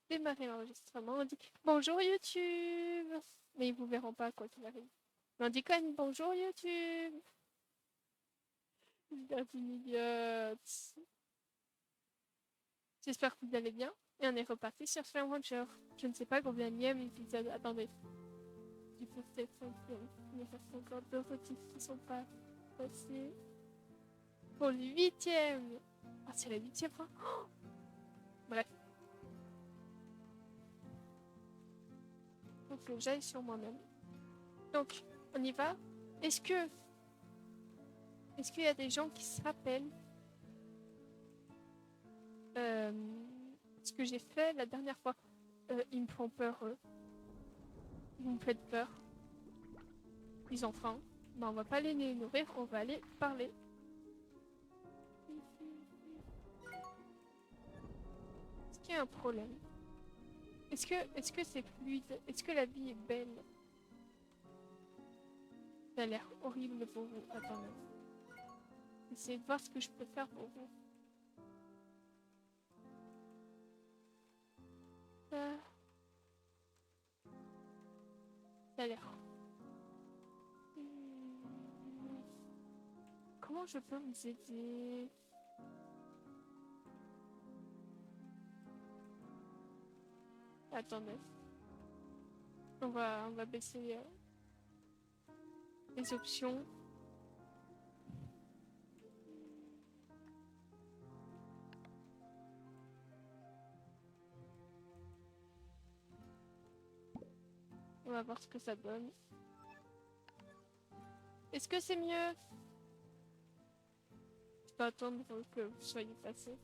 Démarrer l'enregistrement. On dit bonjour YouTube. Mais ils vous verront pas quoi qu'il arrive. Mais on dit quand même bonjour YouTube. Une idiote. J'espère que vous allez bien. Et on est reparti sur Flame Rancher. Je ne sais pas combien de épisode. Attendez. Du coup, c'est 5e. Il me reste encore 2 motifs qui sont pas passés. Pour le 8e. Ah, c'est la 8e fois. Oh, bref. Faut que j'aille sur moi-même. Donc, on y va. Est-ce que Est-ce qu'il y a des gens qui se rappellent ce que j'ai fait la dernière fois? Ils me font peur, eux. Vous me faites peur. Les enfants. Ben, on va pas aller les nourrir, on va aller parler. Est-ce qu'il y a un problème? Est-ce que c'est fluide? Est-ce que la vie est belle? Ça a l'air horrible pour vous. Attendez. Essayez de voir ce que je peux faire pour vous. Ça a l'air. Comment je peux vous aider? Attendez. On va baisser les options. On va voir ce que ça donne. Est-ce que c'est mieux? Je peux attendre que vous soyez passé.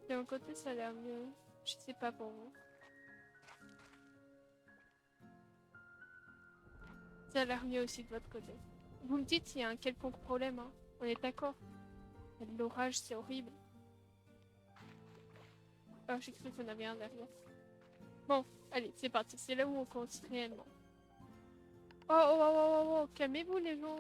De mon côté, ça a l'air mieux. Je sais pas pour vous. Ça a l'air mieux aussi de votre côté. Vous me dites s'il y a un quelconque problème, hein. On est d'accord? Il y a de l'orage, c'est horrible. Ah, j'ai cru qu'on avait un derrière. Bon, allez, c'est parti. C'est là où on commence réellement. Oh, calmez-vous les gens.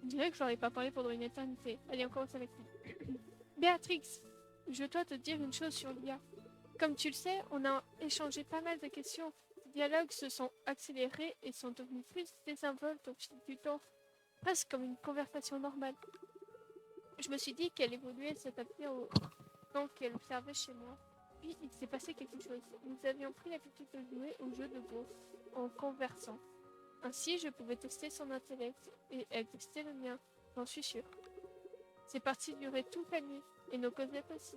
On dirait que je leur ai pas parlé pendant une éternité. Allez, on commence avec lui. Béatrix, je dois te dire une chose sur l'IA. Comme tu le sais, on a échangé pas mal de questions. Les dialogues se sont accélérés et sont devenus plus désinvoltes au fil du temps, presque comme une conversation normale. Je me suis dit qu'elle évoluait s'adapter au temps qu'elle observait chez moi. Puis il s'est passé quelque chose. Nous avions pris l'habitude de jouer au jeu de Go en conversant. Ainsi, je pouvais tester son intellect et elle testait le mien, j'en suis sûre. Ces parties duraient toute la nuit et nos causettes aussi.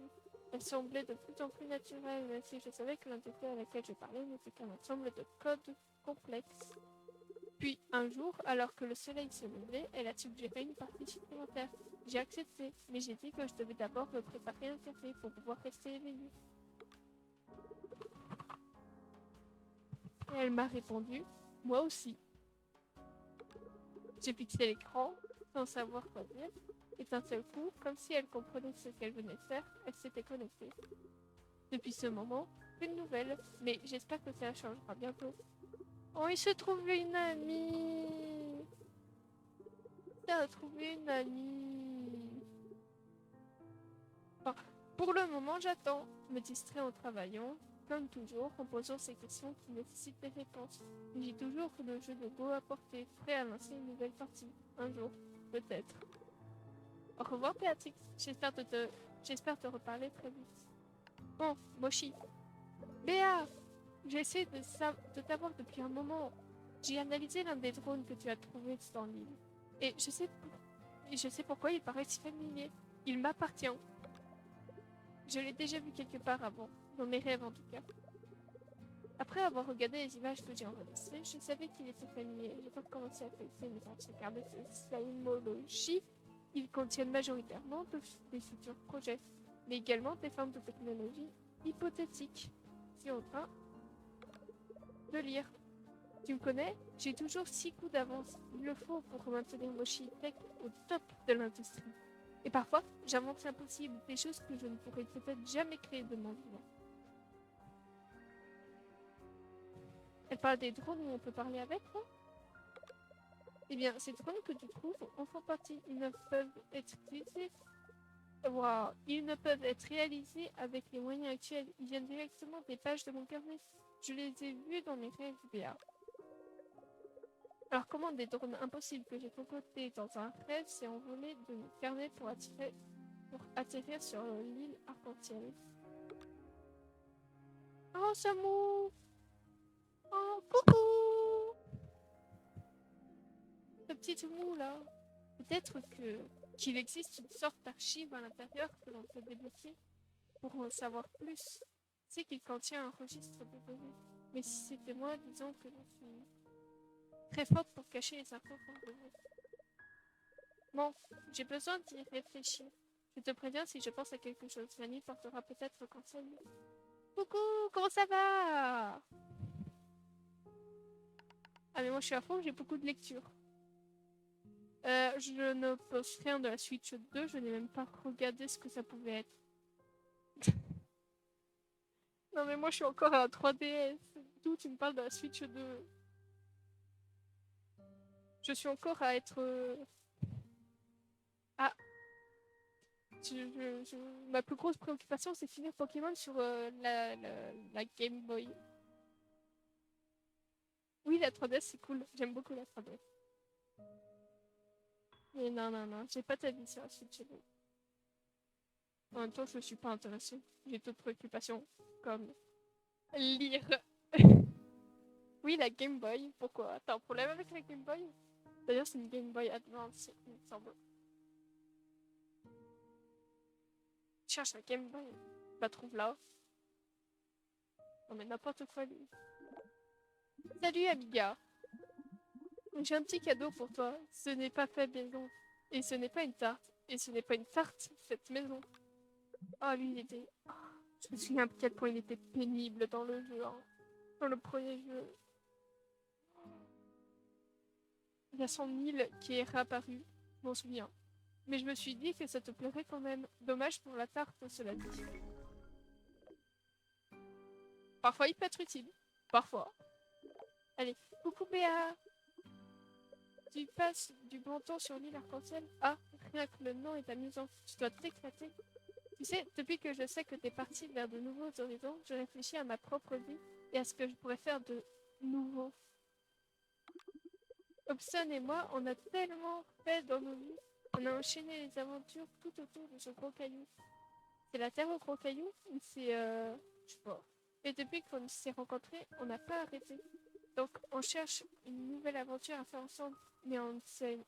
Elles semblaient de plus en plus naturelles, même si je savais que l'entité à laquelle je parlais n'était qu'un ensemble de codes complexes. Puis, un jour, alors que le soleil se levait, elle a suggéré une partie supplémentaire. J'ai accepté, mais j'ai dit que je devais d'abord me préparer un café pour pouvoir rester éveillée. Et elle m'a répondu, moi aussi. J'ai fixé l'écran, sans savoir quoi dire, et d'un seul coup, comme si elle comprenait ce qu'elle venait de faire, elle s'était connectée. Depuis ce moment, plus de nouvelles, mais j'espère que ça changera bientôt. Oh, il se trouve une amie. Il a trouvé une amie. Enfin, pour le moment, j'attends, me distrait en travaillant, comme toujours, en posant ces questions qui nécessitent des réponses. J'ai toujours le jeu de Go à portée, prêt à lancer une nouvelle partie. Un jour, peut-être. Au revoir, Béatrix. J'espère te reparler très vite. Bon, Moshi. Béa, j'essaie de t'avoir depuis un moment. J'ai analysé l'un des drones que tu as trouvé dans l'île. Et je sais pourquoi il paraît si familier. Il m'appartient. Je l'ai déjà vu quelque part avant, dans mes rêves en tout cas. Après avoir regardé les images que j'ai enregistrées, je savais qu'il était familier. J'ai donc commencé à feuilleter mes anciens carnets de slymologie. Ils contiennent majoritairement des futurs projets, mais également des formes de technologie hypothétiques. Si on train de lire. Tu me connais? J'ai toujours 6 coups d'avance. Il le faut pour maintenir Moshi Tech au top de l'industrie. Et parfois, j'invente l'impossible, des choses que je ne pourrais peut-être jamais créer de mon vivant. Elle parle des drones où on peut parler avec, non? Eh bien, ces drones que tu trouves en font partie. Ils ne peuvent être utilisés. Wow. Ils ne peuvent être réalisés avec les moyens actuels. Ils viennent directement des pages de mon carnet. Je les ai vus dans mes rêves VR. Alors comment des drones impossibles que j'ai concoctés dans un rêve s'est envolé de mon carnet pour atterrir sur l'île Arc-en-Ciel. Oh Samu! Oh coucou! Le petit mou là. Peut-être qu'il existe une sorte d'archive à l'intérieur que l'on peut débloquer pour en savoir plus. C'est qu'il contient un registre de données. Mais si c'était moi, disons que je suis très forte pour cacher les infos qu'on veut. Bon, j'ai besoin d'y réfléchir. Je te préviens si je pense à quelque chose. La nuit portera peut-être conseil. Coucou, comment ça va? Ah mais moi je suis à fond, j'ai beaucoup de lecture. Je ne pose rien de la Switch 2, je n'ai même pas regardé ce que ça pouvait être. Non mais moi je suis encore à 3DS. D'où tu me parles de la Switch 2? Je suis encore à être... Ah, ma plus grosse préoccupation c'est finir Pokémon sur la Game Boy. Oui, la 3DS c'est cool, j'aime beaucoup la 3DS. Mais non, j'ai pas ta vie sur la Switch 2. En même temps, je suis pas intéressée. J'ai d'autres préoccupations, comme lire. Oui, la Game Boy, pourquoi? T'as un problème avec la Game Boy? D'ailleurs, c'est une Game Boy Advance, il me semble. Cherche la Game Boy. La trouve là. Non mais n'importe quoi, lui. Salut, Amiga. J'ai un petit cadeau pour toi. Ce n'est pas fait maison. Et ce n'est pas une tarte. Et ce n'est pas une tarte faite maison. Oh, lui, il était... Oh, je me souviens à quel point il était pénible dans le jeu. Hein. Dans le premier jeu. Il y a son île qui est réapparue. Je m'en souviens. Mais je me suis dit que ça te plairait quand même. Dommage pour la tarte, cela dit. Parfois, il peut être utile. Parfois. Allez, coucou Béa. Tu passes du bon temps sur l'île Arc-en-Ciel. Ah, rien que le nom est amusant. Tu dois t'éclater. Tu sais, depuis que je sais que t'es parti vers de nouveaux horizons, je réfléchis à ma propre vie et à ce que je pourrais faire de nouveau. Hobson et moi, on a tellement fait dans nos vies. On a enchaîné les aventures tout autour de ce gros caillou. C'est la terre au gros caillou ou c'est... je sais pas. Et depuis qu'on s'est rencontrés, on n'a pas arrêté. Donc on cherche une nouvelle aventure à faire ensemble, mais on ne sait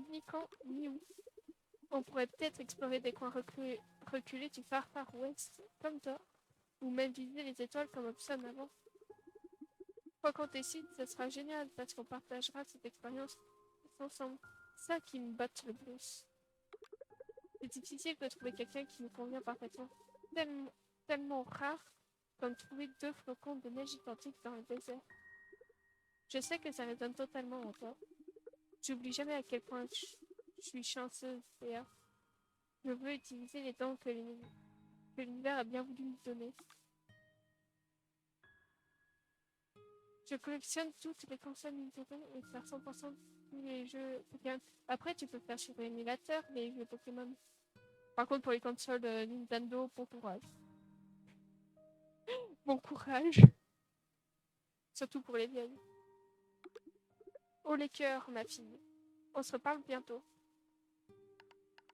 ni quand ni où. On pourrait peut-être explorer des coins reculés du Far West, comme toi, ou même viser les étoiles comme Hobson avant. Quoi qu'on décide, ça sera génial parce qu'on partagera cette expérience ensemble. Ça qui me botte le plus. C'est difficile de trouver quelqu'un qui nous convient parfaitement. Tellement rare comme trouver deux flocons de neige identiques dans le désert. Je sais que ça résonne totalement en toi. J'oublie jamais à quel point je suis chanceuse et je veux utiliser les dons que l'univers a bien voulu me donner. Je collectionne toutes les consoles Nintendo et faire 100% de tous les jeux Pokémon. Après, tu peux faire sur l'émulateur les jeux Pokémon. Par contre, pour les consoles Nintendo, bon courage. Bon courage. Surtout pour les vieilles. Oh les cœurs, ma fille. On se reparle bientôt.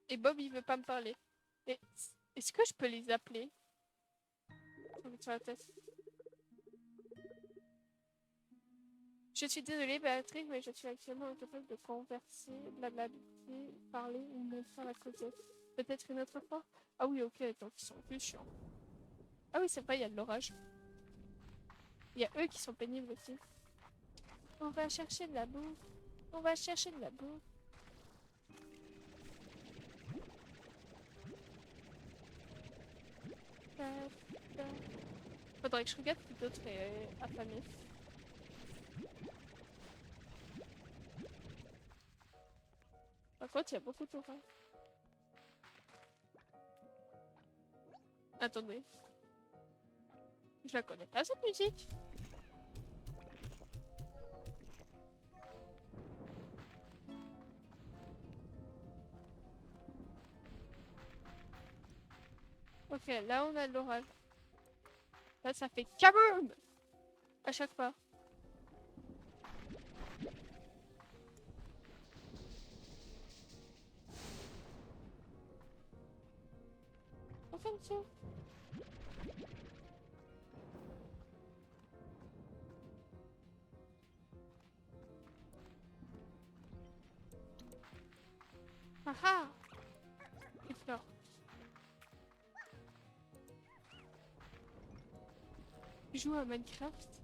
Et Bob, il veut pas me parler. Et est-ce que je peux les appeler? Sur la tête. Je suis désolée, Béatrice, mais je suis actuellement incapable de converser, blablabler, parler ou même faire la causette. Peut-être une autre fois? Ah oui, ok, donc ils sont plus chiants. Ah oui, c'est vrai, il y a de l'orage. Il y a eux qui sont pénibles aussi. On va chercher de la bouffe. On va chercher de la bouffe. Faudrait que je regarde qui d'autre est affamé. Par contre, il y a beaucoup d'orage. Attendez. Je la connais pas cette musique. Ok, là on a de l'orage. Là ça fait kaboom à chaque fois. On fait une chose. Ah ah. Les fleurs. Tu joues à Minecraft?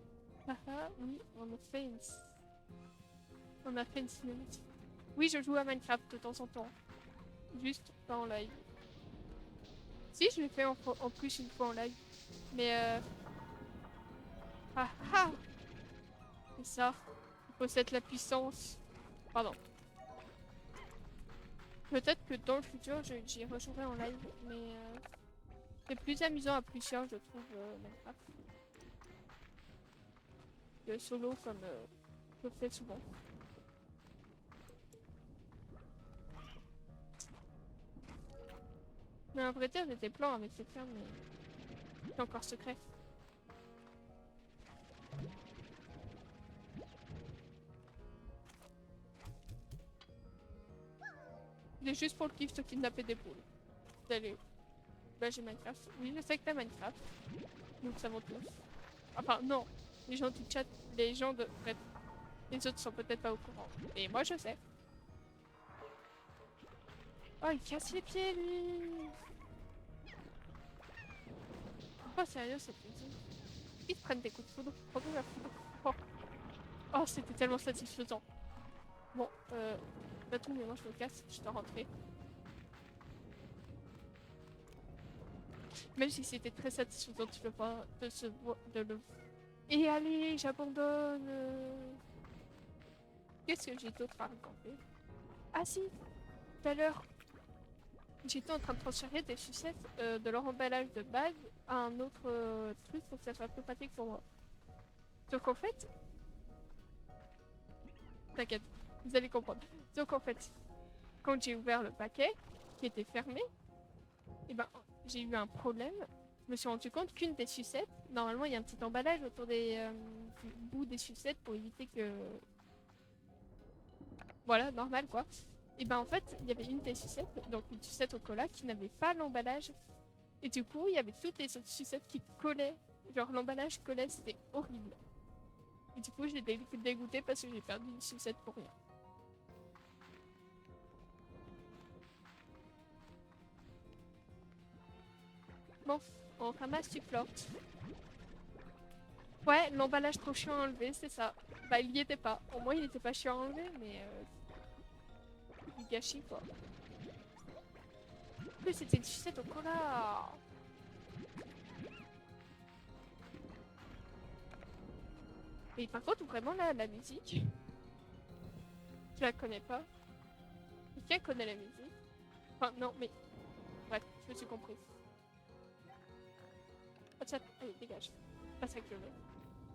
Ah ah, oui, on a fait une cinématique. Oui, je joue à Minecraft de temps en temps. Juste pas en live. Si, je l'ai fait en plus une fois en live. Mais ah ah. C'est ça. Il possède la puissance. Pardon. Peut-être que dans le futur, j'y rejouerai en live. Mais c'est plus amusant à plusieurs, je trouve, Minecraft. Le solo, comme je le fais souvent. Mais en vrai, j'ai des plans avec cette ferme, mais c'est encore secret. C'est juste pour le kiff de kidnapper des poules. Salut. Bah j'ai Minecraft. Oui, je sais que t'as Minecraft. Donc ça monte tous. Enfin, non. Les gens du chat, les gens de... Bref, les autres sont peut-être pas au courant. Et moi, je sais. Oh, il casse les pieds, lui. Oh, sérieux, c'est plaisir. Ils prennent des coups de foudre. Prends-nous la foudre. Oh, oh c'était tellement satisfaisant. Bon, bâton, mais moi, je me casse. Je dois rentrer. Même si c'était très satisfaisant de le voir, de le... Et allez, j'abandonne. Qu'est-ce que j'ai d'autre à raconter? Ah si, tout à l'heure, j'étais en train de transférer des sucettes de leur emballage de base à un autre truc pour que ça soit plus pratique pour moi. Donc en fait, t'inquiète, vous allez comprendre. Donc en fait, quand j'ai ouvert le paquet qui était fermé, et ben j'ai eu un problème. Je me suis rendu compte qu'une des sucettes, normalement il y a un petit emballage autour du bout des sucettes pour éviter que... Voilà, normal quoi. Et ben en fait, il y avait une des sucettes, donc une sucette au cola, qui n'avait pas l'emballage. Et du coup, il y avait toutes les autres sucettes qui collaient. Genre l'emballage collait, c'était horrible. Et du coup, j'ai dégoûté parce que j'ai perdu une sucette pour rien. Bon, on ramasse du flort. Ouais, l'emballage trop chiant à enlever, c'est ça. Bah, il y était pas. Au moins, il était pas chiant à enlever, mais du gâchis quoi. En plus, c'était une sucette au cola. Et par contre, vraiment, là, la musique, je la connais pas. Quelqu'un connaît la musique? Enfin, non, mais bref, je me suis compris. Oh, tiens, allez, dégage. C'est pas ça que je veux.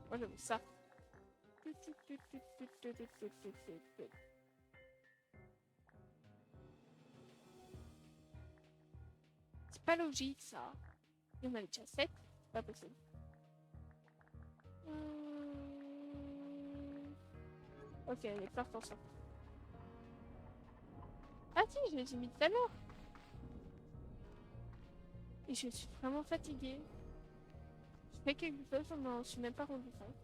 Moi, je veux ça. C'est pas logique, ça. Il y en avait déjà 7. C'est pas possible. Ok, les fleurs sont sorties. Ah si, je les ai mis tout à l'heure. Et je suis vraiment fatiguée. Je fais quelque chose, je m'en suis même pas rendu compte.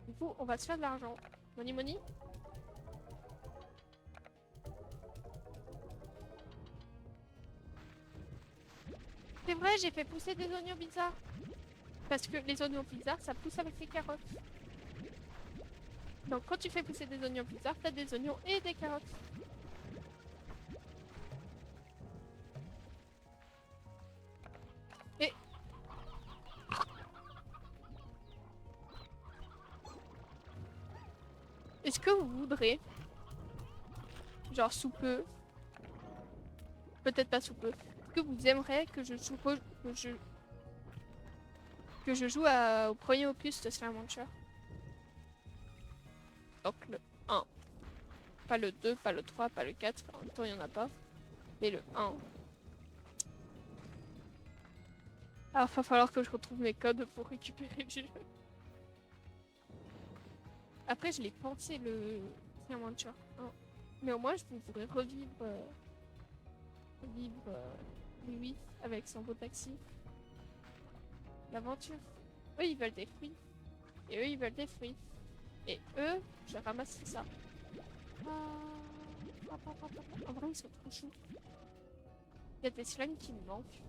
Du coup, on va se faire de l'argent. Money money. C'est vrai, j'ai fait pousser des oignons bizarres. Parce que les oignons bizarres, ça pousse avec les carottes. Donc quand tu fais pousser des oignons bizarres, t'as des oignons et des carottes. Et... Est-ce que vous voudrez, genre sous peu, peut-être pas sous peu, est-ce que vous aimeriez que je joue, au premier opus de Slime Rancher? Donc le 1. Pas le 2, pas le 3, pas le 4. En même temps, il n'y en a pas. Mais le 1. Alors, il va falloir que je retrouve mes codes pour récupérer le jeu. Après, je l'ai pensé, le Adventure 1. Mais au moins, je pourrais revivre... oui, avec son beau taxi. L'aventure. Eux, ils veulent des fruits. Et eux, ils veulent des fruits. Et eux, je ramasse ça. En vrai, ils sont trop choux. Il y a des slimes qui me manquent.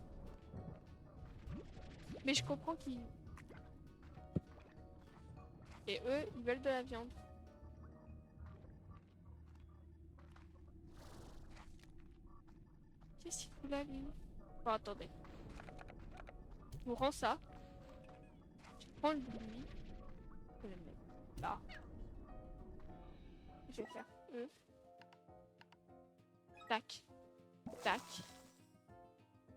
Mais je comprends qu'ils... Et eux, ils veulent de la viande. Qu'est-ce qu'il fout là, lui? Bon, attendez. Je vous rends ça. Je prends le lui. Je vais le mettre là. Je vais faire eux. Tac. Tac.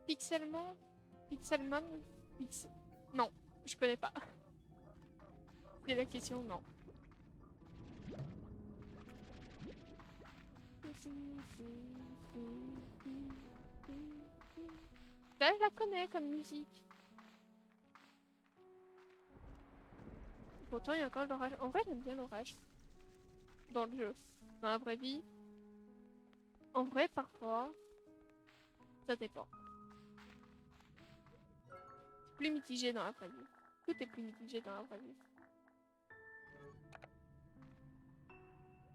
Pixelmon. Pixelmon. Pixel... Non, je connais pas. C'est la question, non. Là, je la connais comme musique. Pourtant, il y a encore l'orage. En vrai, j'aime bien l'orage. Dans le jeu. Dans la vraie vie. En vrai, parfois, ça dépend. C'est plus mitigé dans la vraie vie. Tout est plus mitigé dans la vraie vie.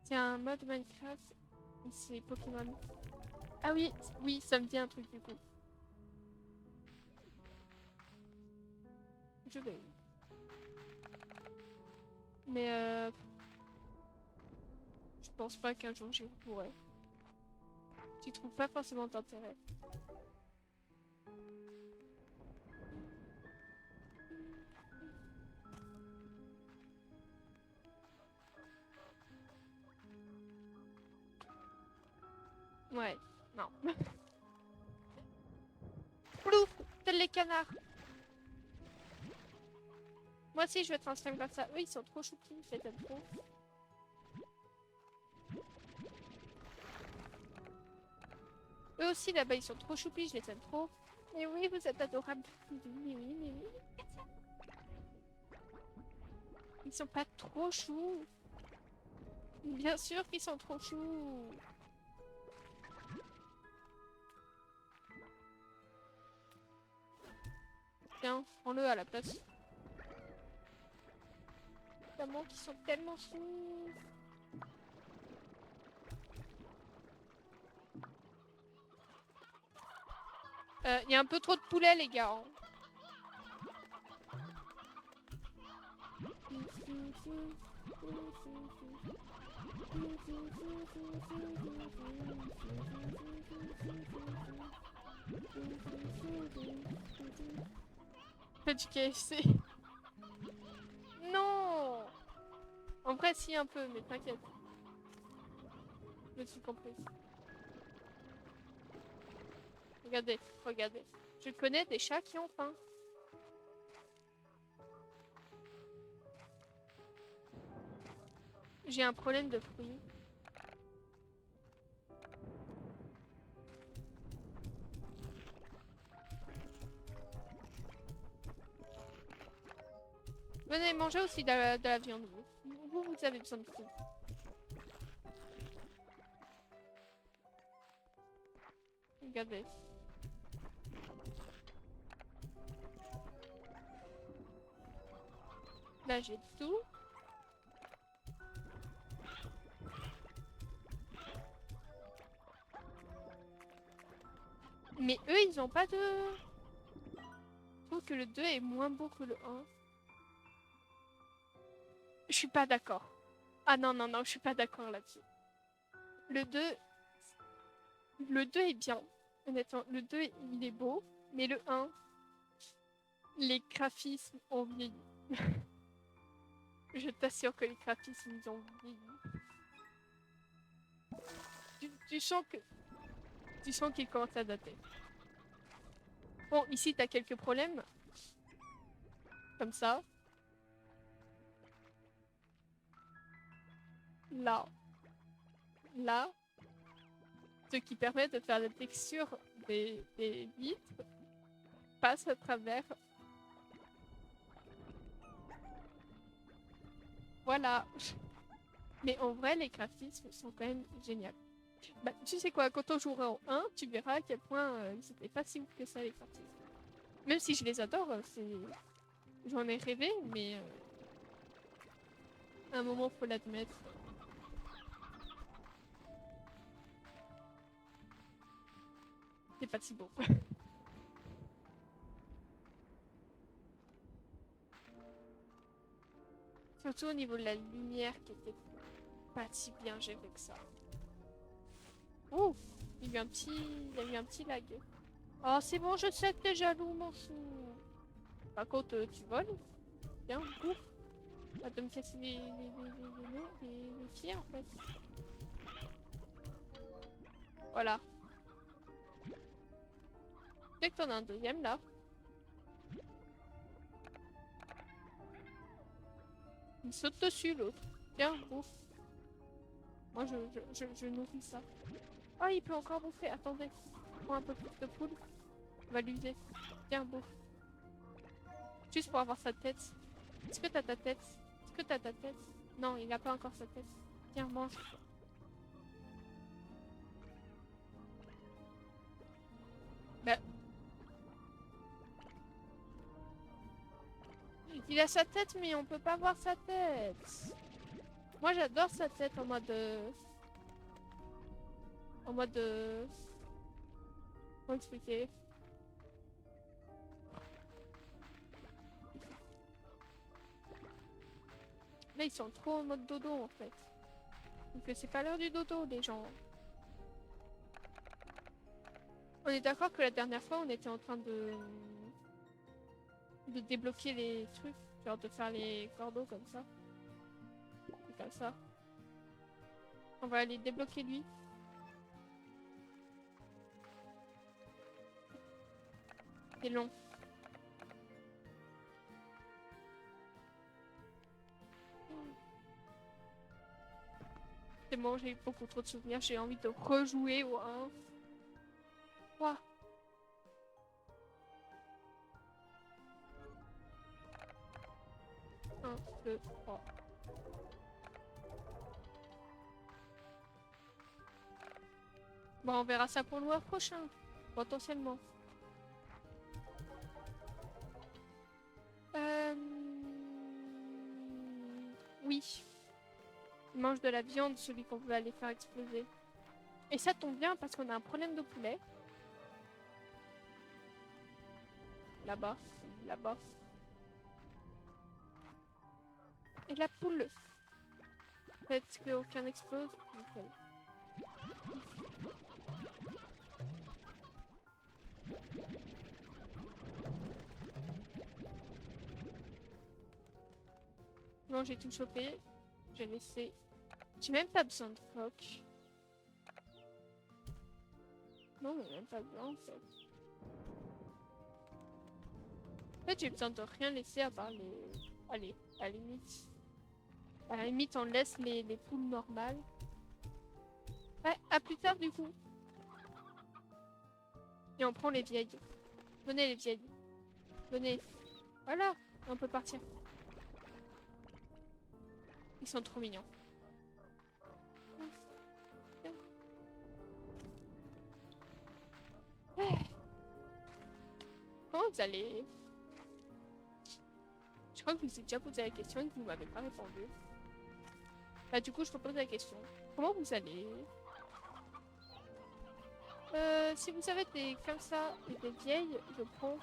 C'est un mode Minecraft. C'est Pokémon. Ah oui, oui, ça me dit un truc du coup. Je vais. Mais je pense pas qu'un jour j'y pourrais. Tu trouves pas forcément d'intérêt. Ouais, non. Plouf, tels les canards. Moi aussi, je vais transformer comme ça. Eux, ils sont trop choupis, je les aime trop. Eux aussi, là-bas, ils sont trop choupis, je les aime trop. Mais oui, vous êtes adorables. Mais oui, mais oui. Ils sont pas trop choux. Bien sûr qu'ils sont trop choux. Tiens, prends-le à la place. Tellement qu'ils sont tellement choux. Y a un peu trop de poulet, les gars. Hein. Fais du KFC. Non. En vrai, si, un peu, mais t'inquiète. Je me suis comprise. Regardez, regardez. Je connais des chats qui ont faim. J'ai un problème de fruits. Venez manger aussi de la viande. Vous avez besoin de fruits. Regardez. Là, j'ai tout. Mais eux, ils ont pas de... Je trouve que le 2 est moins beau que le 1. Je suis pas d'accord. Ah non, non, non, je suis pas d'accord là-dessus. Le 2... Le 2 est bien. Honnêtement, le 2, il est beau. Mais le 1, les graphismes ont vieilli. Je t'assure que les graphismes, ils ont vieilli. Tu sens que... Tu sens qu'ils commencent à dater. Bon, ici, t'as quelques problèmes. Comme ça. Là. Là. Ce qui permet de faire la texture des vitres. passe à travers. Voilà. Mais en vrai, les graphismes sont quand même géniaux. Bah, tu sais quoi, quand on jouera au 1, tu verras à quel point c'était pas si ouf que ça les graphismes. Même si je les adore, j'en ai rêvé, mais à un moment, faut l'admettre. C'est pas si beau. Surtout au niveau de la lumière qui était pas si bien gérée que ça. Ouf, il y a eu un petit lag. Oh, c'est bon, je sais que t'es jaloux, mon chou. Par contre, tu voles. Bien, ouf. Pas de me casser les pieds, en fait. Voilà. Dès que t'en as un deuxième, là. Il saute dessus, l'autre. Tiens, bouffe. Moi, je nourris ça. Oh, il peut encore bouffer. Attendez. Prends un peu plus de poule. On va l'user. Tiens, bouffe. Juste pour avoir sa tête. Est-ce que t'as ta tête? Est-ce que t'as ta tête? Non, il n'a pas encore sa tête. Tiens, mange. Bah. Il a sa tête, mais on peut pas voir sa tête. Moi, j'adore sa tête en mode... En mode... Comment expliquer? Là, ils sont trop en mode dodo, en fait. Donc, c'est pas l'heure du dodo, les gens. On est d'accord que la dernière fois, on était en train de débloquer les trucs. Genre de faire les cordeaux comme ça. Et comme ça. On va aller débloquer lui. C'est long. C'est bon, j'ai eu beaucoup trop de souvenirs. J'ai envie de rejouer au 1. 3. 1, 2, 3. Bon, on verra ça pour le mois prochain. Potentiellement. Oui. Il mange de la viande, celui qu'on veut aller faire exploser. Et ça tombe bien parce qu'on a un problème de poulet. Là-bas. Là-bas. Et la poule. Peut-être qu'aucun explose. Nickel. Bon, j'ai tout chopé. J'ai laissé. J'ai même pas besoin de coque. Non, mais même pas besoin en fait. En fait, j'ai besoin de rien laisser à part les. Allez, à la limite. À la limite, on laisse les poules normales. Ouais, à plus tard du coup. Et on prend les vieilles. Venez les vieilles. Venez. Voilà, on peut partir. Ils sont trop mignons. Comment vous allez? Je crois que je vous ai déjà posé la question et que vous m'avez pas répondu. Bah du coup, je repose la question. Comment vous allez? Si vous avez des comme ça et des vieilles, je prends.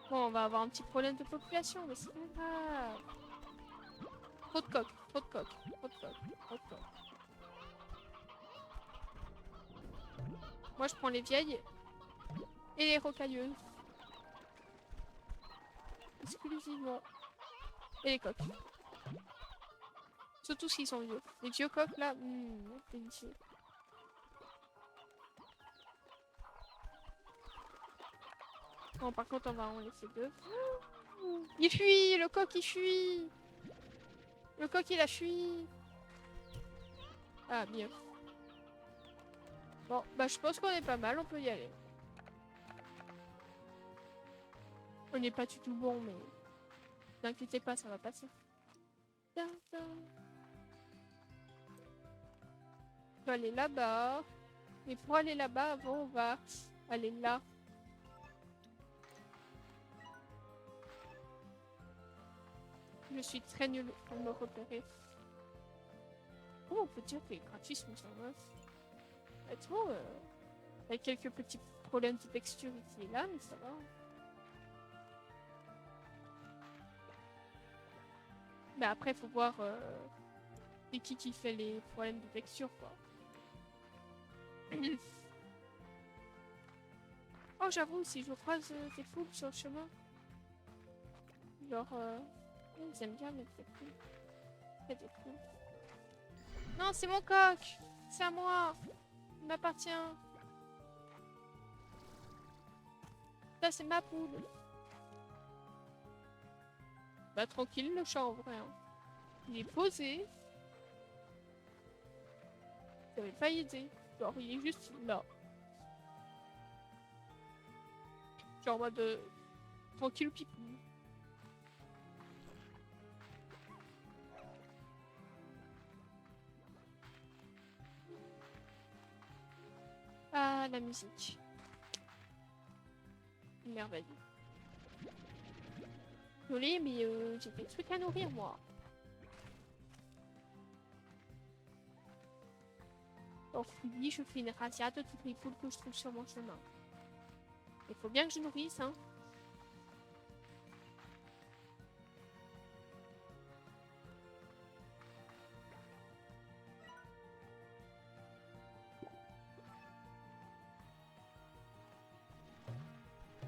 Bon, on va avoir un petit problème de population, mais c'est pas grave. Trop de coques, trop de coques, trop de coques, trop de coques. Moi, je prends les vieilles et les rocailleuses. Exclusivement. Et les coques. Surtout s'ils sont vieux. Les vieux coques, là, délicieux. Bon, par contre, on va en laisser deux. Il fuit! Le coq, il fuit! Le coq, il a fui! Ah, mieux. Bon, bah je pense qu'on est pas mal, on peut y aller. On n'est pas du tout bon, mais n'inquiétez pas, ça va passer. On peut aller là-bas. Mais pour aller là-bas, avant, on va aller là. Je suis très nulle pour me repérer. Oh, on peut dire que c'est gratuit ce ça va. Honnêtement, il y a quelques petits problèmes de texture ici et là, mais ça va. Mais après, il faut voir c'est qui fait les problèmes de texture, quoi. Oh, j'avoue, si je croise des foules sur le chemin, genre, ils aiment bien mettre des foules. Il y a des foules. Non, c'est mon coq! C'est à moi! Il m'appartient! Ça, c'est ma poule! Bah, tranquille, le chat, en vrai. Hein. Il est posé. Ça va pas aider. Genre, il est juste là. Genre, en mode... tranquille, pipou. Ah, la musique. Une merveille. Désolée, mais j'ai des trucs à nourrir, moi. Donc, oui, je fais une razzia de toutes les poules que je trouve sur mon chemin. Il faut bien que je nourrisse, hein.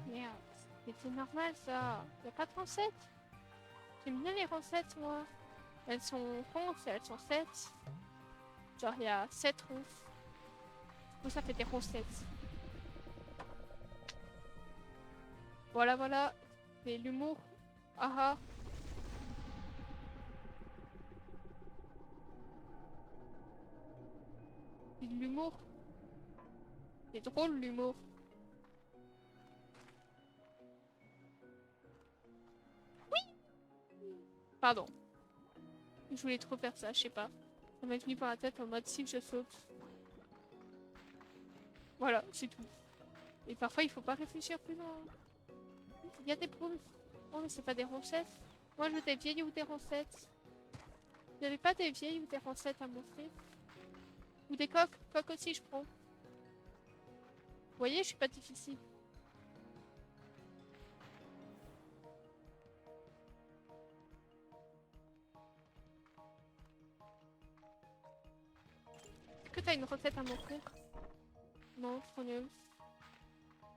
Merde. Mais c'est normal, ça. Y'a pas de recettes. J'aime bien les recettes, moi. Elles sont ronces, elles sont 7. Genre, il y a 7 ronces. Du coup, ça fait des recettes. Voilà, voilà. C'est l'humour. Ah ah. C'est de l'humour. C'est drôle, l'humour. Pardon. Je voulais trop faire ça, je sais pas. Ça m'est venu par la tête en mode si je saute. Voilà, c'est tout. Et parfois, il faut pas réfléchir plus loin. Il y a des poules. Oh, mais c'est pas des roncettes. Moi, je veux des vieilles ou des roncettes. Vous n'avez pas des vieilles ou des roncettes à montrer? Ou des coques? Coques aussi, je prends. Vous voyez, je suis pas difficile. Est-ce que t'as une recette à m'offrir? Non, trop nul.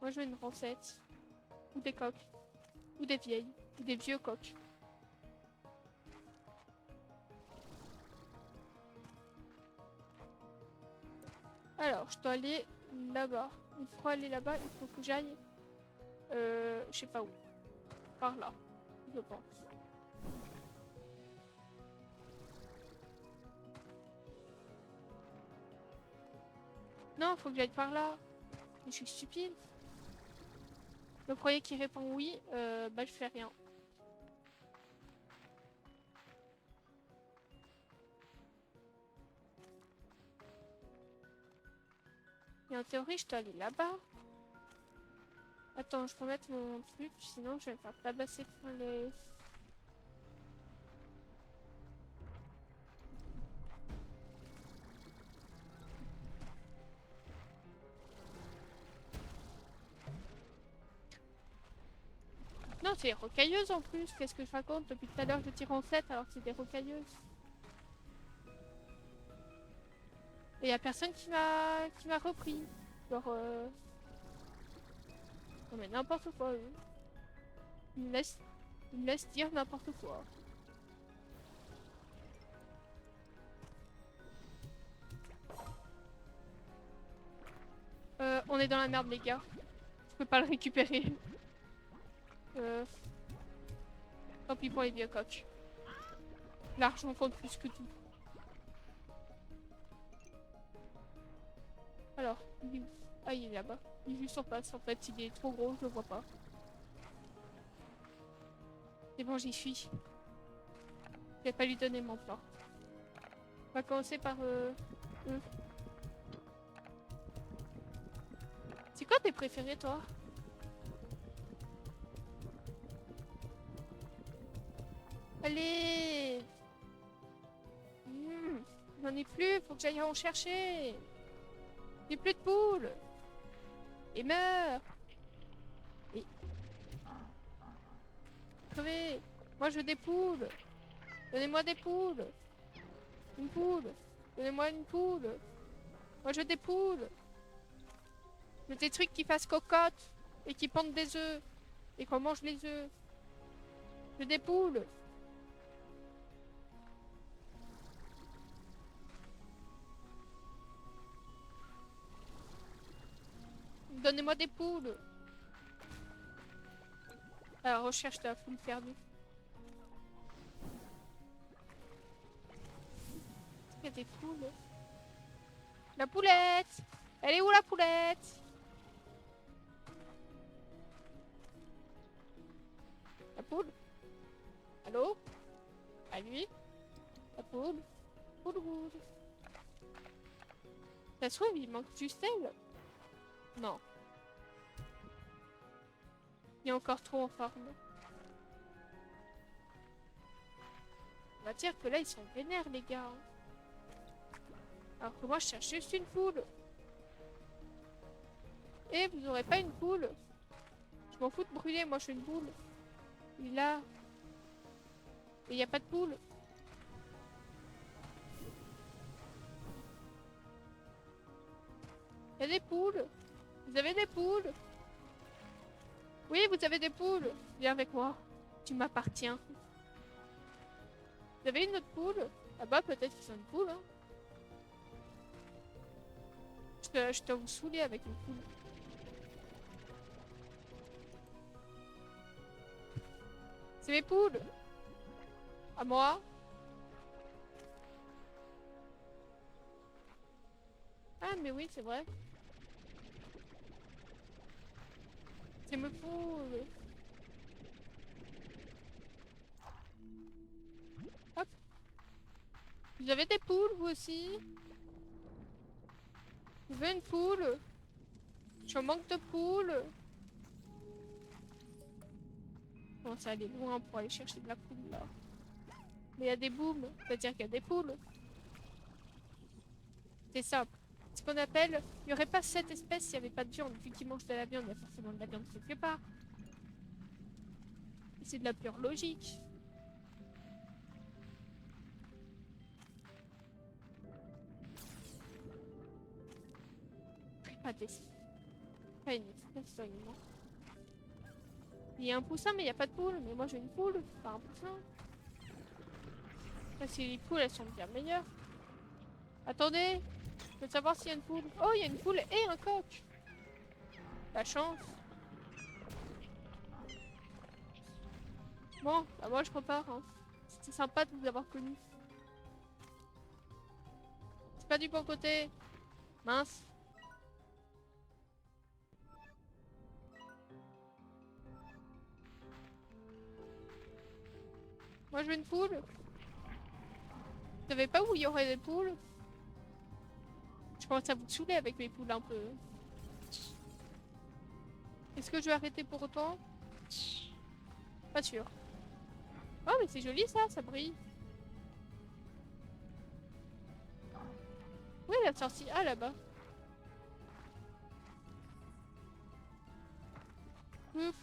Moi, je veux une recette. Ou des coques. Ou des vieilles. Ou des vieux coques. Alors, je dois aller là-bas. Pour aller là-bas, il faut que j'aille... je sais pas où. Par là, je pense. Non, faut que j'aille par là. Mais je suis stupide. Le premier qui répond oui, bah je fais rien. Et en théorie, je dois aller là-bas. Attends, je peux mettre mon truc, sinon je vais me faire tabasser par les... Non, c'est des rocailleuses en plus. Qu'est-ce que je raconte? Depuis tout à l'heure, je tire en 7 alors que c'est des rocailleuses. Et y a personne qui m'a repris. Genre, non mais n'importe quoi, eux. Ils me laissent dire n'importe quoi. On est dans la merde, les gars. Je peux pas le récupérer. Tant pis pour les vieux coqs. L'argent compte plus que tout. Alors, il est où? Ah, il est là-bas. Il est juste en face, en fait. Il est trop gros, je le vois pas. C'est bon, j'y suis. Je vais pas lui donner mon plan. On va commencer par eux. C'est quoi tes préférés, toi? Allez! J'en ai plus, faut que j'aille en chercher. J'ai plus de poules. Et meurt. Et... Crevez. Moi, je veux des poules. Donnez-moi des poules. Une poule. Donnez-moi une poule. Moi, je veux des poules. Je veux des trucs qui fassent cocotte. Et qui pondent des œufs. Et qu'on mange les œufs. Je veux des poules. Donnez-moi des poules. À la recherche de la poule perdue. Il y a des poules. La poulette! Elle est où la poulette? La poule? Allô? À lui? La poule? Poule rouge. Ça se trouve, il manque juste elle? Non. Il est encore trop en forme. On va dire que là, ils sont vénères, les gars. Alors que moi, je cherche juste une poule. Et vous aurez pas une poule? Je m'en fous de brûler, moi, je suis une poule. Il est là. Et il n'y a pas de poule. Il y a des poules. Vous avez des poules? Oui, vous avez des poules. Viens avec moi. Tu m'appartiens. Vous avez une autre poule? Ah bah, peut-être qu'ils sont une poule, hein. Je dois vous saouler avec une poule. C'est mes poules. À moi. Ah, mais oui, c'est vrai. C'est mes poules. Hop. Vous avez des poules, vous aussi? Vous veux une poule? Je manque de poules. Bon, ça aller loin pour aller chercher de la poule, là. Mais il y a des booms, c'est-à-dire qu'il y a des poules. C'est simple. Ce qu'on appelle... Il n'y aurait pas cette espèce s'il n'y avait pas de viande. Vu qu'ils mangent de la viande, il y a forcément de la viande quelque part. Et c'est de la pure logique. Pas d'espèce. Pas une espèce, soignement. Il y a un poussin, mais il n'y a pas de poule. Mais moi, j'ai une poule, pas un poussin. Parce que les poules, elles sont bien meilleures. Attendez, je veux savoir s'il y a une poule. Oh, il y a une poule et un coq. La chance. Bon, bah moi je repars. Hein. C'était sympa de vous avoir connu. C'est pas du bon côté. Mince. Moi je veux une poule. Vous savez pas où il y aurait des poules? Je commence à vous saouler avec mes poules un peu. Est-ce que je vais arrêter pour autant? Pas sûr. Oh mais c'est joli ça, ça brille. Où est la sortie? Ah là-bas. Ouf.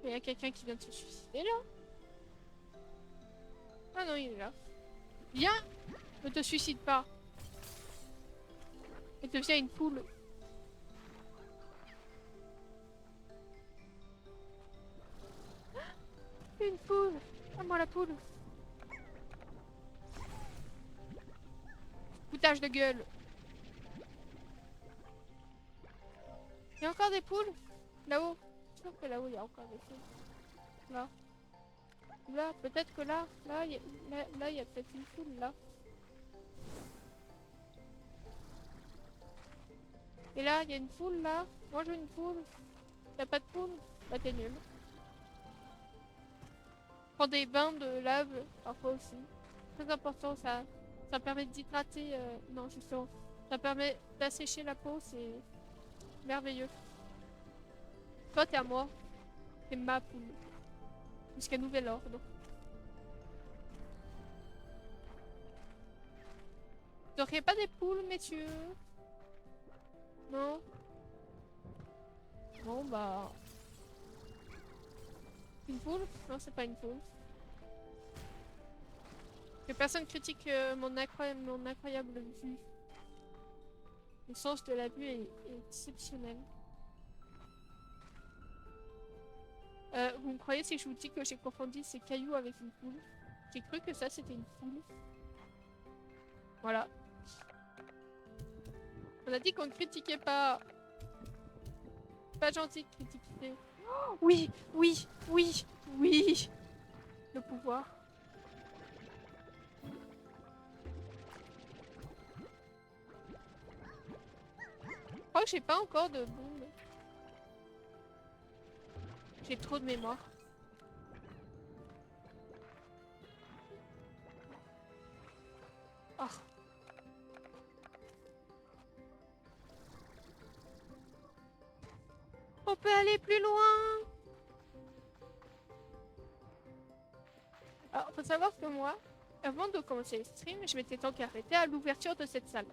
Il y a quelqu'un qui vient de se suicider là? Ah non, il est là. Viens! Ne te suicide pas. Et deviens une poule. Une poule! Ah moi la poule! Foutage de gueule! y a encore des poules? Là-haut. Je suis sûre que là-haut, il y a encore des poules. Là. Là, peut-être que là, là, il y a peut-être une poule, là. Et là, il y a une poule, là. Moi, je veux une poule. Y'a pas de poule? Bah, t'es nul. Prends des bains de lave, parfois aussi. Très important, ça permet d'hydrater. Non, justement. Ça permet d'assécher la peau, c'est merveilleux. Toi, t'es à moi. T'es ma poule. Jusqu'à nouvel ordre. Vous n'auriez pas des poules, messieurs? Non? Bon, bah... Une poule? Non, c'est pas une poule. Que personne critique mon incroyable vue. Le sens de la vue est exceptionnel. Vous me croyez si je vous dis que j'ai confondu ces cailloux avec une poule? J'ai cru que ça c'était une poule. Voilà. On a dit qu'on ne critiquait pas. Pas gentil de critiquer. Oh, oui, oui, oui, oui. Le pouvoir. Je crois que j'ai pas encore de boum. J'ai trop de mémoire. Oh. On peut aller plus loin. Alors, faut savoir que moi, avant de commencer le stream, je m'étais donc arrêtée à l'ouverture de cette salle.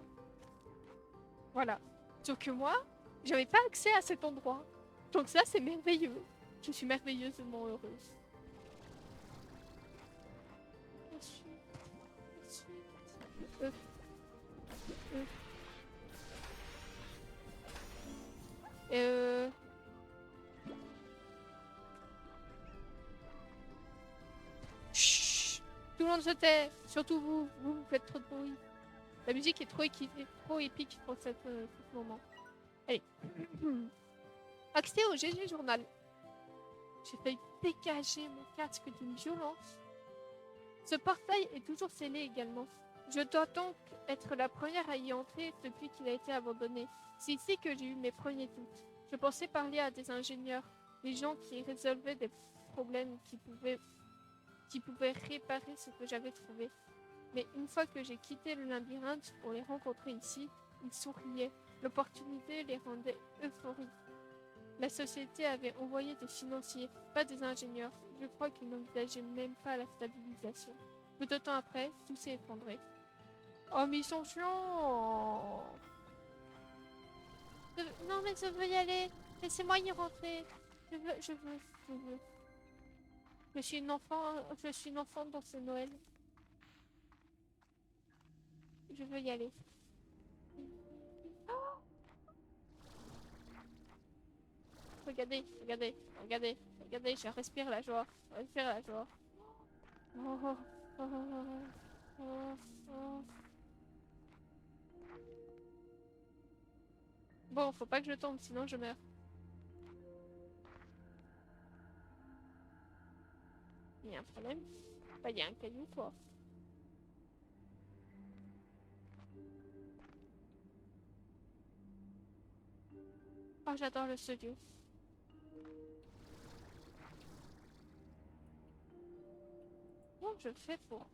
Voilà. Sauf que moi, j'avais pas accès à cet endroit. Donc ça, c'est merveilleux. Je suis merveilleusement heureuse. Ensuite, ensuite... Chut. Tout le monde se tait. Surtout vous. Vous faites trop de bruit. La musique est trop épique pour ce moment. Allez. Accès au GG Journal. J'ai failli dégager mon casque d'une violence. Ce portail est toujours scellé également. Je dois donc être la première à y entrer depuis qu'il a été abandonné. C'est ici que j'ai eu mes premiers doutes. Je pensais parler à des ingénieurs, des gens qui résolvaient des problèmes qui pouvaient réparer ce que j'avais trouvé. Mais une fois que j'ai quitté le labyrinthe pour les rencontrer ici, ils souriaient. L'opportunité les rendait euphoriques. La société avait envoyé des financiers, pas des ingénieurs. Je crois qu'ils n'envisageaient même pas la stabilisation. Peu de temps après, tout s'est effondré. Oh, mais ils sont chiants! Non, mais je veux y aller! Laissez-moi y rentrer! Je veux. Je suis une enfant dans ce Noël. Je veux y aller. Oh, regardez, je respire la joie. Oh, oh, oh, oh, oh. Bon, faut pas que je tombe, sinon je meurs. Il y a un problème? Bah, il y a un caillou, quoi. Oh, j'adore le studio. Comment je fais pour...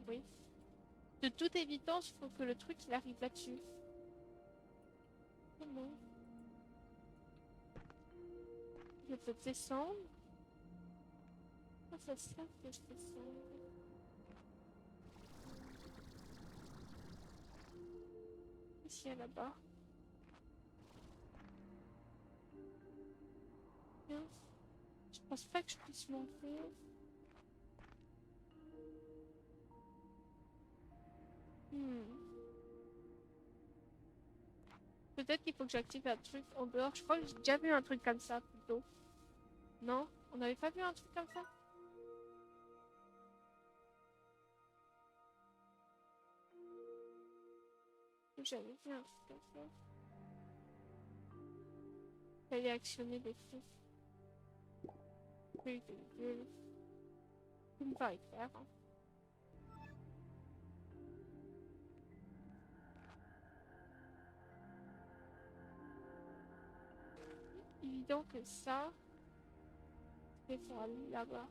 Oui. De toute évidence, faut que le truc il arrive là-dessus. Comment? Je peux descendre? Ah, ça sert que je descende. Ici, là-bas. Bien. Je pense pas que je puisse monter. Peut-être qu'il faut que j'active un truc en dehors. Je crois que j'ai déjà vu un truc comme ça, plutôt. Non? On n'avait pas vu un truc comme ça? j'avais vu un truc comme ça. Fallait actionner des trucs. Oui, il me paraît clair. Hein. Évident que ça, c'est pour aller là-bas.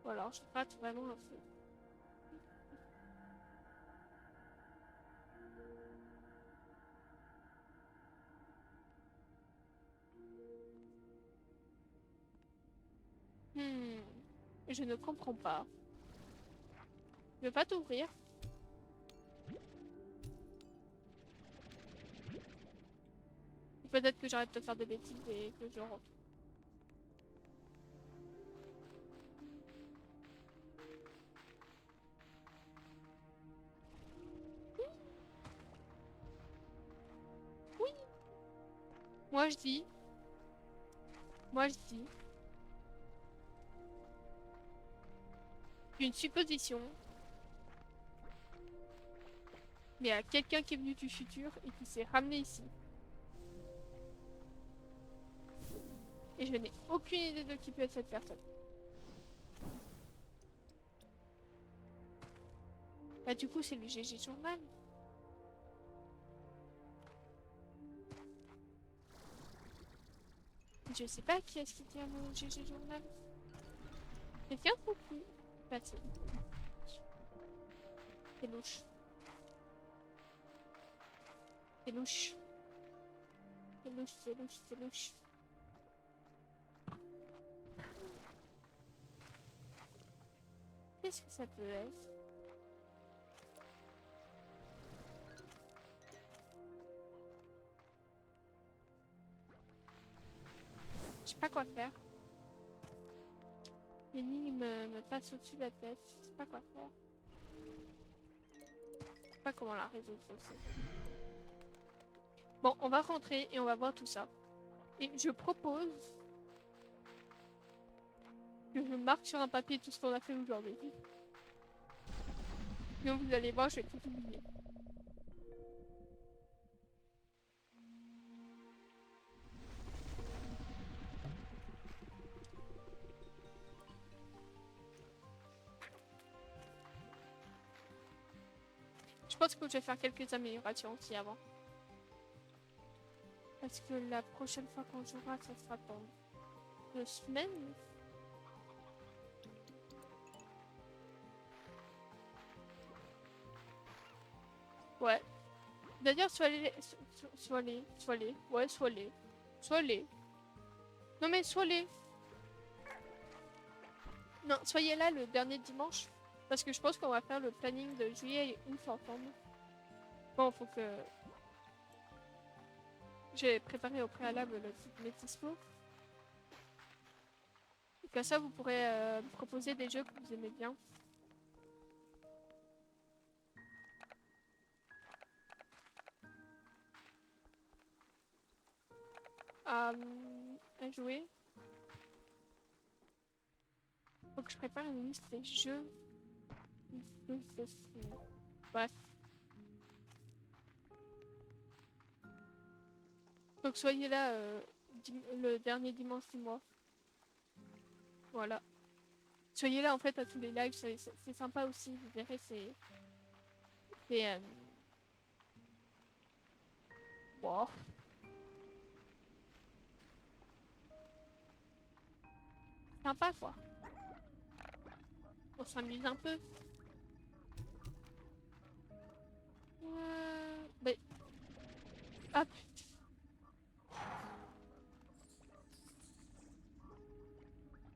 Ou alors je rate vraiment un feu. Je ne comprends pas. Je vais pas t'ouvrir. Peut-être que j'arrête de faire des bêtises et que je rentre. Oui. Moi je dis. Moi je dis. Une supposition. Mais à quelqu'un qui est venu du futur et qui s'est ramené ici. Et je n'ai aucune idée de qui peut être cette personne. Bah du coup c'est le GG Journal. Je sais pas qui est-ce qui tient le GG Journal. Quelqu'un beaucoup. Bah c'est louche. C'est louche. C'est louche, c'est louche, c'est louche. Qu'est-ce que ça peut être? Je sais pas quoi faire. L'énigme me passe au-dessus de la tête. Je sais pas quoi faire. Je sais pas comment la résoudre aussi. Bon, on va rentrer et on va voir tout ça. Et je propose que je marque sur un papier tout ce qu'on a fait aujourd'hui. Donc vous allez voir, je vais tout oublier. Je pense que je vais faire quelques améliorations aussi avant. Parce que la prochaine fois qu'on jouera, ça sera dans 2 semaines. Ouais. D'ailleurs, soit les. Ouais, soit les. Non mais soit les. Non, soyez là le dernier dimanche. Parce que je pense qu'on va faire le planning de juillet et août ensemble. Bon, faut que. J'ai préparé au préalable mes dispos. Et comme ça, vous pourrez me proposer des jeux que vous aimez bien. À jouer. Faut que je prépare une liste des jeux. Bref. Donc soyez là le dernier dimanche du mois. Voilà. Soyez là en fait à tous les lives, c'est sympa aussi, vous verrez, c'est... Wow. Sympa quoi. On s'amuse un peu. Mais... Ah putain.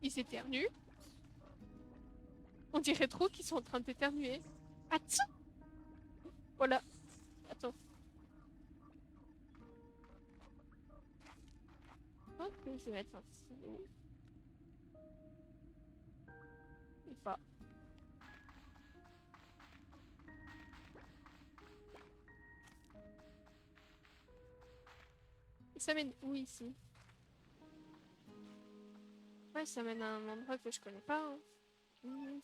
Ils éternuent. On dirait trop qu'ils sont en train d'éternuer. Attends. Voilà. Attends. Ok, je vais mettre un stylo. Ou pas. Ça mène où ici? Ouais, ça mène à un endroit que je connais pas. Hein.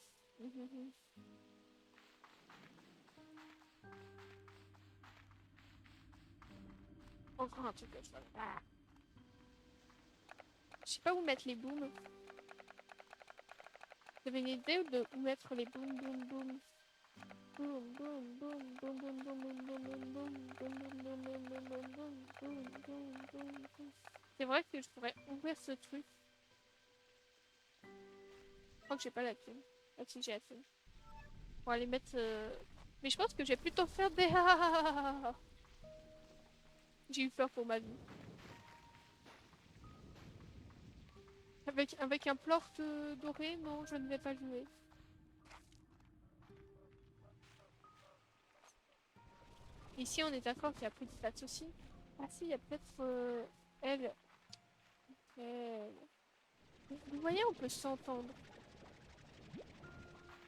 encore un truc que je fais. Ah. Je sais pas où mettre les booms. Vous avez une idée de où mettre les booms, boum, boum. Boum, boum, boum, boum, boum, boum, boum, boum, boum, boum, boum, boum, boum, boum, boum, boum, boum, boum, boum. C'est vrai que je pourrais ouvrir ce truc. Je crois que j'ai pas la thune. Ah si, j'ai la thune. On va les mettre... Mais je pense que je vais plutôt faire des... J'ai eu peur pour ma vie. Avec un plort doré, non, je ne vais pas jouer. Ici, on est d'accord qu'il y a plus de stats aussi. Ah si, il y a peut-être elle. Elle. Vous voyez, on peut s'entendre.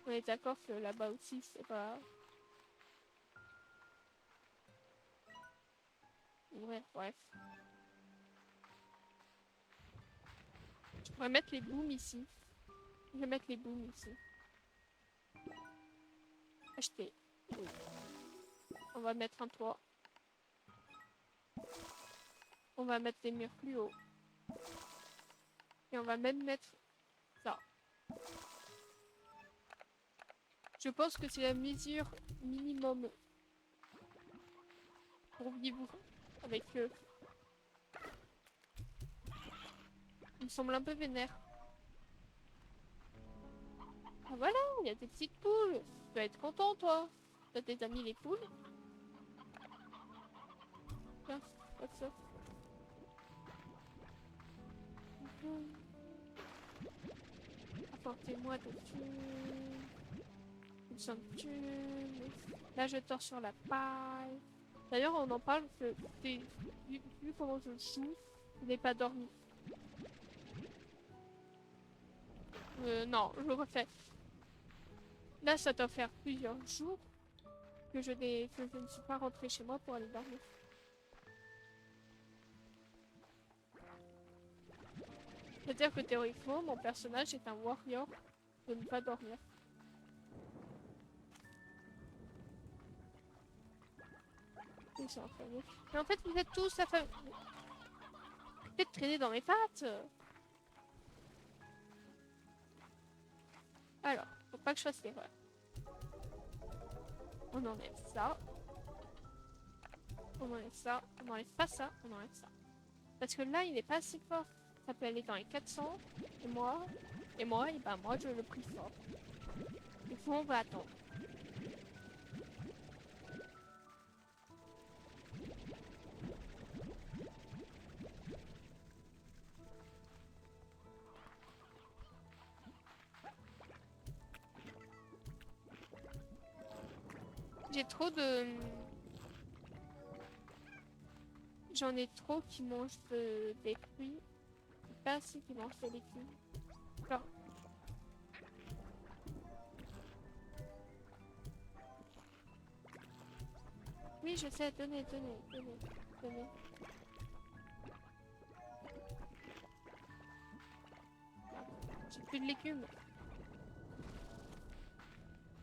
On est d'accord que là-bas aussi, c'est pas... Ouais, bref. Je pourrais mettre les booms ici. Je vais mettre les booms ici. Acheter. Oui. On va mettre un toit. On va mettre des murs plus hauts. Et on va même mettre ça. Je pense que c'est la mesure minimum pour vivre avec eux. Il me semble un peu vénère. Ah voilà, il y a des petites poules. Tu vas être content, toi. T'as tes amis les poules. Tiens, pas que ça. Apportez-moi des thunes. Une somme de thunes. Là, je tords sur la paille. D'ailleurs, on en parle que vu comment je joue, je n'ai pas dormi. Non, je le refais. Là, ça doit faire plusieurs jours que je ne suis pas rentrée chez moi pour aller dormir. C'est-à-dire que théoriquement, mon personnage est un warrior de ne pas dormir. Ils sont enfermés. Mais en fait, vous êtes tous la famille. Peut-être traîner dans mes pattes. Alors, faut pas que je fasse l'erreur. On enlève ça. On enlève ça. On enlève pas ça. On enlève ça. Parce que là, il n'est pas assez fort. Ça peut aller dans les 400. Et moi, et ben moi, je le prie fort. Du coup, on va attendre. J'ai trop de... J'en ai trop qui mangent des fruits. Pas assez qui mangent des légumes. Alors... Oui, je sais. Tenez. J'ai plus de légumes.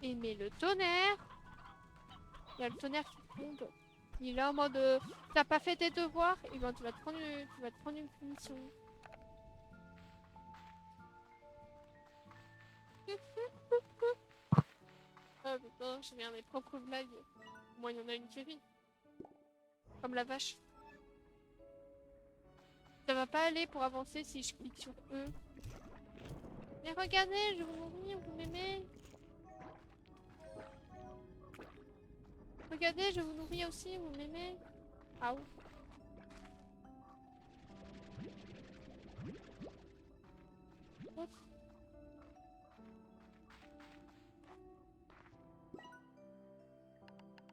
Et mais le tonnerre... Il y a le tonnerre qui tombe. Il est en mode... T'as pas fait tes devoirs? Et ben tu vas te prendre une punition. Ah putain, je viens mes propres blagues. Moi, il y en a une qui rit. Comme la vache. Ça va pas aller pour avancer si je clique sur eux. Mais regardez, je vous nourris, vous m'aimez. Regardez, je vous nourris aussi, vous m'aimez. Ah oui.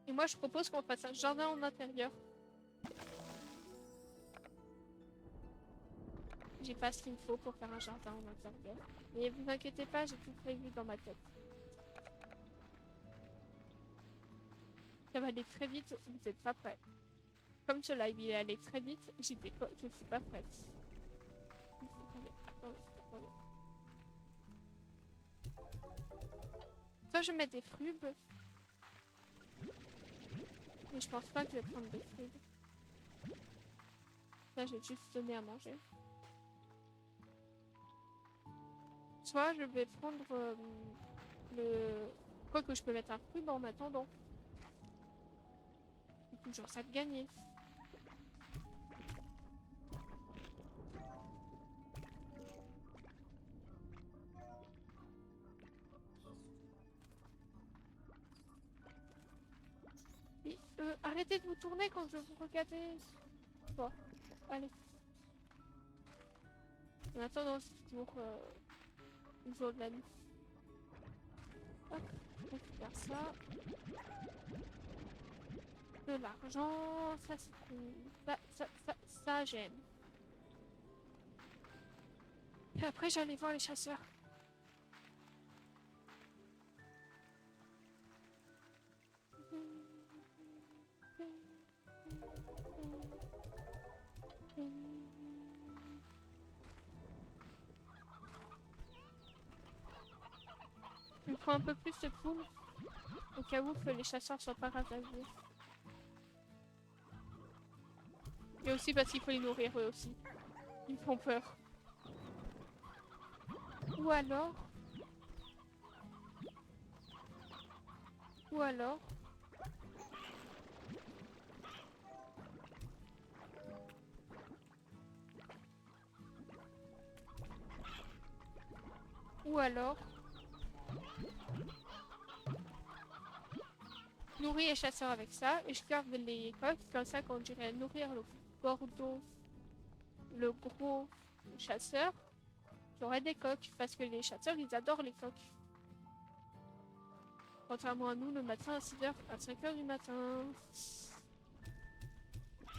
Et moi, je propose qu'on fasse un jardin en intérieur. J'ai pas ce qu'il me faut pour faire un jardin en intérieur. Mais vous inquiétez pas, j'ai tout prévu dans ma tête. Ça va aller très vite, vous n'êtes pas prêts. Comme ce live, il est allé très vite, je suis pas prête. Soit je mets des fruits, mais je pense pas que je vais prendre des fruits. Là, je vais juste donner à manger. Soit je vais prendre le... Quoique je peux mettre un fruit en attendant. C'est toujours ça de gagner. Et, arrêtez de vous tourner quand je vous regardez. Bon, allez. En attendant, c'est toujours le jour de la nuit. Hop, on récupère ça. De l'argent, ça c'est cool. Ça j'aime. Et après, j'allais voir les chasseurs. Il me faut un peu plus de poules, au cas où que les chasseurs soient pas rassasiés. Et aussi parce qu'il faut les nourrir eux aussi. Ils me font peur. Ou alors... Ou alors... Ou alors... Nourrir les chasseurs avec ça, et je garde les coques, comme ça quand j'irai nourrir le gordo, le gros chasseur, j'aurai des coques, parce que les chasseurs, ils adorent les coques. Contrairement à nous, le matin à 6h, à 5h du matin.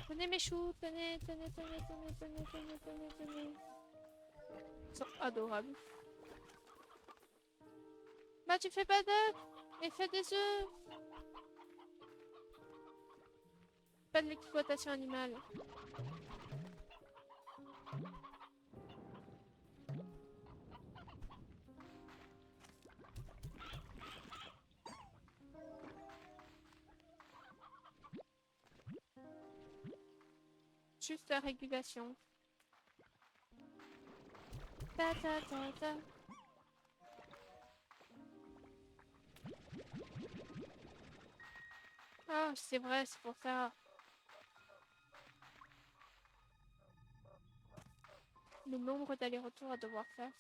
Tenez mes choux, tenez. Ils sont adorables. Bah tu fais pas d'œufs, mais fais des œufs. Pas de l'exploitation animale. Juste la régulation. Ta. Ah, c'est vrai, c'est pour ça. Le nombre d'allers-retours à devoir faire.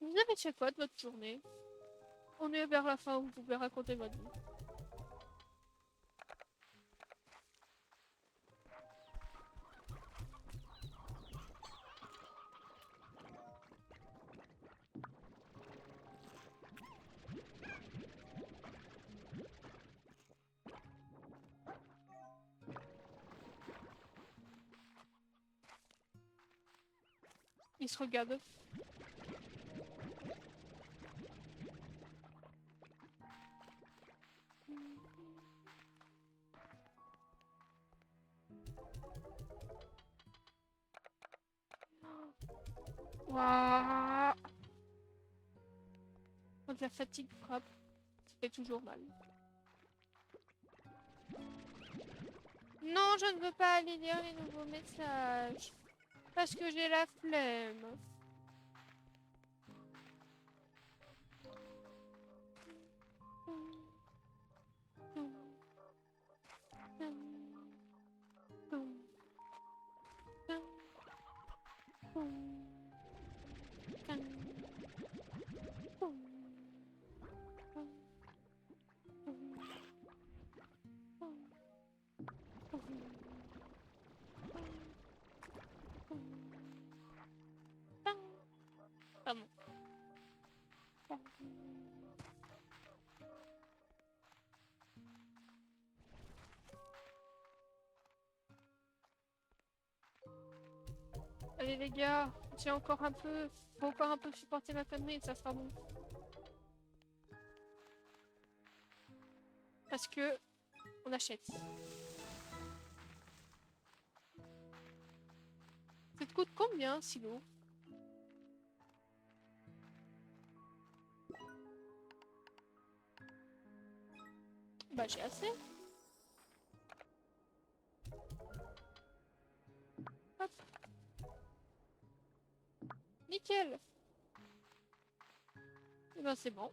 Vous avez fait quoi de votre journée? On est vers la fin où vous pouvez raconter votre vie. Ils se regardent. Waouh! Quand la fatigue frappe, ça fait toujours mal. Non, je ne veux pas aller lire les nouveaux messages. Parce que j'ai la flemme. Pardon. Allez les gars, j'ai encore un peu, faut encore un peu supporter ma connerie et ça sera bon. Parce que on achète. Ça te coûte combien, silo? Bah j'ai assez. Nickel. Et ben c'est bon.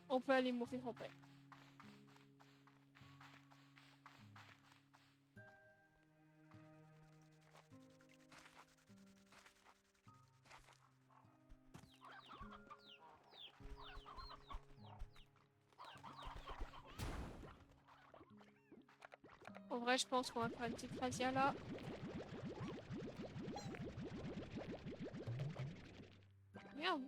On peut aller mourir en paix. En vrai, je pense qu'on va faire une petite razzia là. Merde.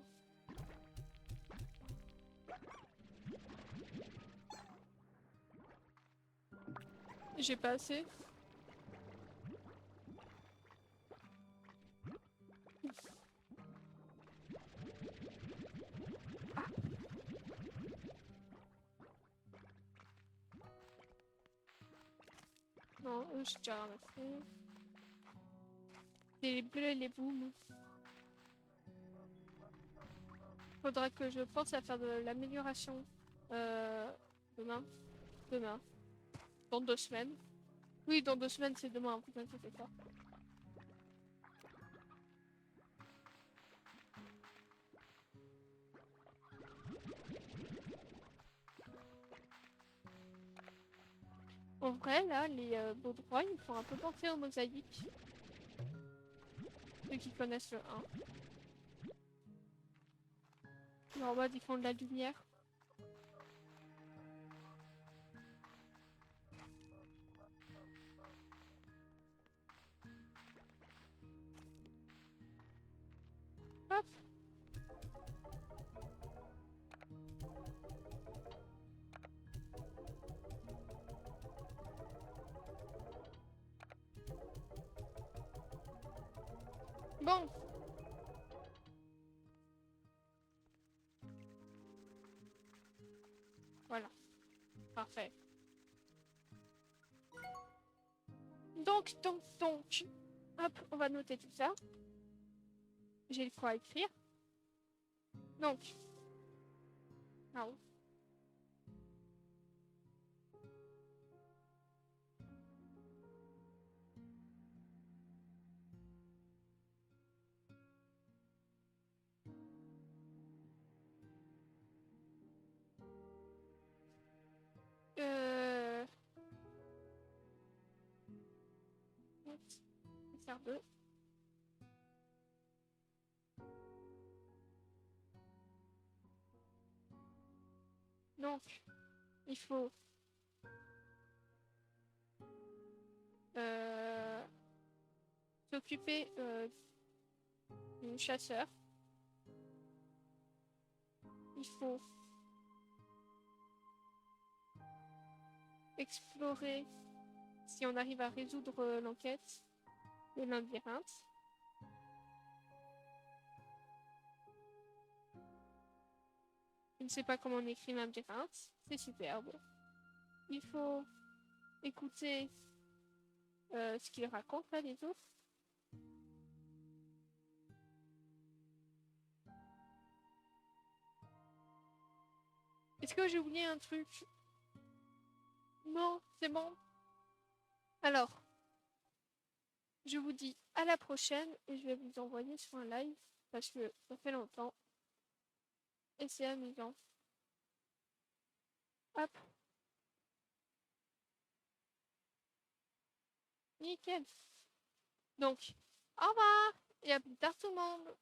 J'ai pas assez. Non, j'ai déjà ramassé. Les bleus et les booms. Faudra que je pense à faire de l'amélioration demain. Demain. Dans 2 semaines. Oui, dans 2 semaines, c'est demain, vous inquiétez pas. En vrai, là, les beaux droits, ils font un peu penser aux mosaïques. Ceux qui connaissent le 1. En mode, ils font de la lumière. Hop. Bon. Voilà. Parfait. Donc. Hop, on va noter tout ça. J'ai le quoi à écrire. Donc. Ah oui. Faire 2. Donc, il faut s'occuper du chasseur. Il faut explorer si on arrive à résoudre l'enquête de labyrinthe. Je ne sais pas comment on écrit labyrinthe. C'est superbe. Il faut écouter ce qu'ils racontent là, les autres. Est-ce que j'ai oublié un truc? Non, c'est bon. Alors, je vous dis à la prochaine et je vais vous envoyer sur un live parce que ça fait longtemps et c'est amusant. Hop. Nickel. Donc, au revoir et à plus tard tout le monde.